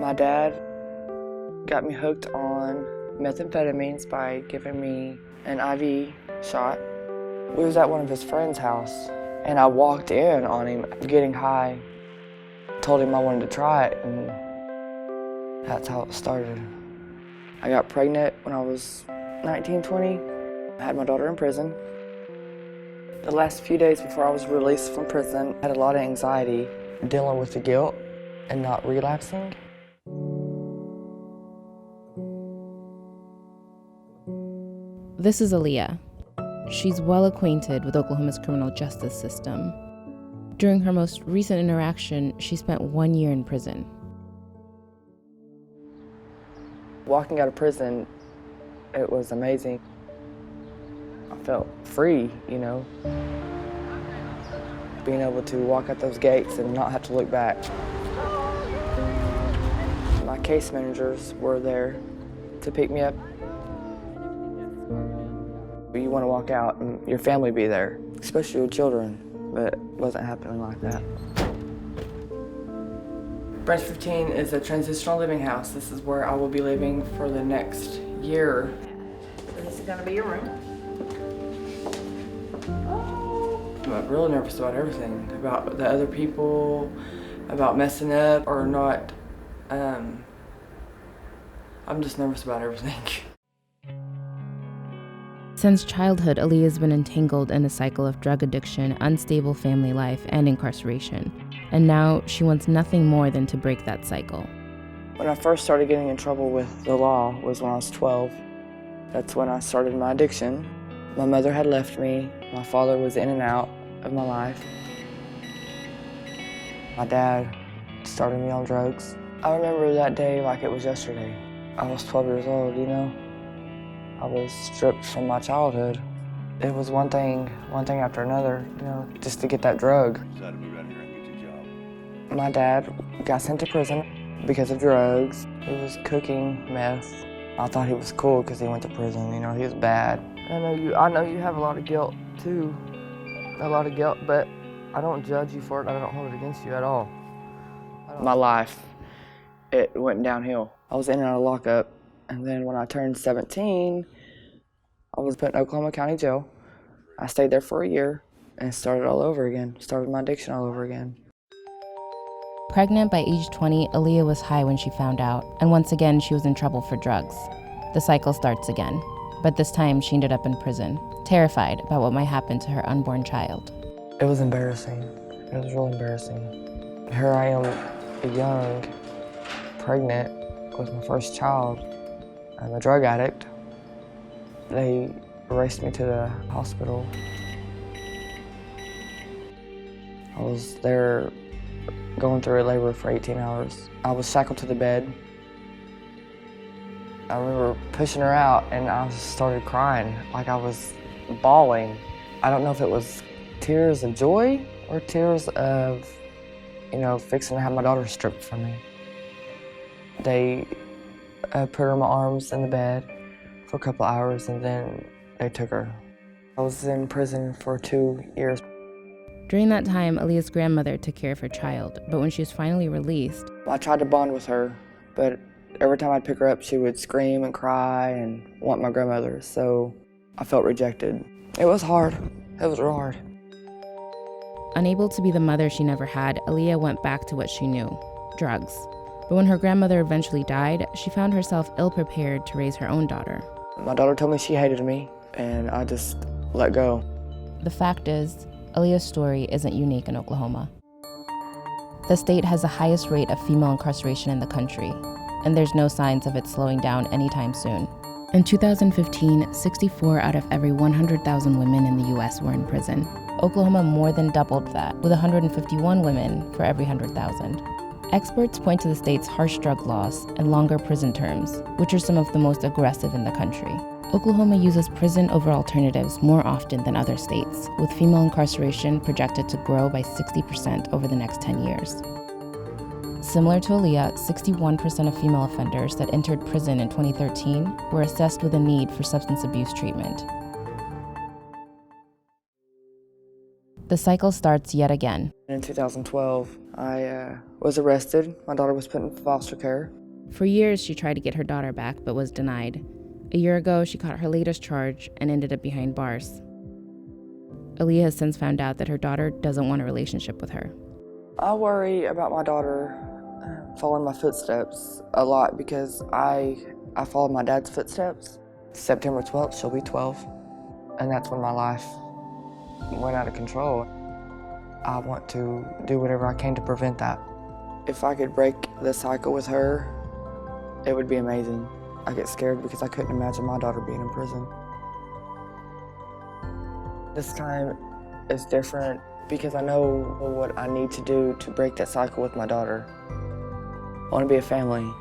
My dad got me hooked on methamphetamines by giving me an IV shot. We was at one of his friend's house, and I walked in on him getting high. Told him I wanted to try it, and that's how it started. I got pregnant when I was 19, 20. I had my daughter in prison. The last few days before I was released from prison, I had a lot of anxiety dealing with the guilt and not relapsing. This is Aliea. She's well acquainted with Oklahoma's criminal justice system. During her most recent interaction, she spent 1 year in prison. Walking out of prison, it was amazing. I felt free, you know. Being able to walk out those gates and not have to look back. My case managers were there to pick me up. You want to walk out and your family be there, especially with children, but it wasn't happening like that. Branch 15 is a transitional living house. This is where I will be living for the next year. This is gonna be your room. I'm really nervous about everything, about the other people, about messing up or not. I'm just nervous about everything. Since childhood, Alia's been entangled in a cycle of drug addiction, unstable family life, and incarceration. And now she wants nothing more than to break that cycle. When I first started getting in trouble with the law was when I was 12. That's when I started my addiction. My mother had left me. My father was in and out of my life. My dad started me on drugs. I remember that day like it was yesterday. I was 12 years old, you know. I was stripped from my childhood. It was one thing after another, you know, just to get that drug. My dad got sent to prison because of drugs. He was cooking meth. I thought he was cool because he went to prison, you know, he was bad. I know you have a lot of guilt too, but I don't judge you for it. I don't hold it against you at all. My life, it went downhill. I was in and out of lockup, and then when I turned 17, I was put in Oklahoma County Jail. I stayed there for a year and started all over again, started my addiction all over again. Pregnant by age 20, Aliea was high when she found out, and once again she was in trouble for drugs. The cycle starts again, but this time she ended up in prison, terrified about what might happen to her unborn child. It was embarrassing. It was really embarrassing. Here I am, young, pregnant with my first child. I'm a drug addict. They raced me to the hospital. I was there going through a labor for 18 hours. I was shackled to the bed. I remember pushing her out and I just started crying, like I was bawling. I don't know if it was tears of joy or tears of, you know, fixing to have my daughter stripped from me. They put her in my arms in the bed for a couple hours and then they took her. I was in prison for 2 years. During that time, Alia's grandmother took care of her child, but when she was finally released, I tried to bond with her, but every time I'd pick her up, she would scream and cry and want my grandmother, so I felt rejected. It was hard. It was real hard. Unable to be the mother she never had, Aliea went back to what she knew, drugs. But when her grandmother eventually died, she found herself ill-prepared to raise her own daughter. My daughter told me she hated me, and I just let go. The fact is, Alia's story isn't unique in Oklahoma. The state has the highest rate of female incarceration in the country, and there's no signs of it slowing down anytime soon. In 2015, 64 out of every 100,000 women in the U.S. were in prison. Oklahoma more than doubled that, with 151 women for every 100,000. Experts point to the state's harsh drug laws and longer prison terms, which are some of the most aggressive in the country. Oklahoma uses prison over alternatives more often than other states, with female incarceration projected to grow by 60% over the next 10 years. Similar to Aliea, 61% of female offenders that entered prison in 2013 were assessed with a need for substance abuse treatment. The cycle starts yet again. In 2012, I was arrested. My daughter was put in foster care. For years, she tried to get her daughter back, but was denied. A year ago, she caught her latest charge and ended up behind bars. Aliea has since found out that her daughter doesn't want a relationship with her. I worry about my daughter following my footsteps a lot because I followed my dad's footsteps. September 12th, she'll be 12, and that's when my life went out of control. I want to do whatever I can to prevent that. If I could break the cycle with her, it would be amazing. I get scared because I couldn't imagine my daughter being in prison. This time is different because I know what I need to do to break that cycle with my daughter. I want to be a family.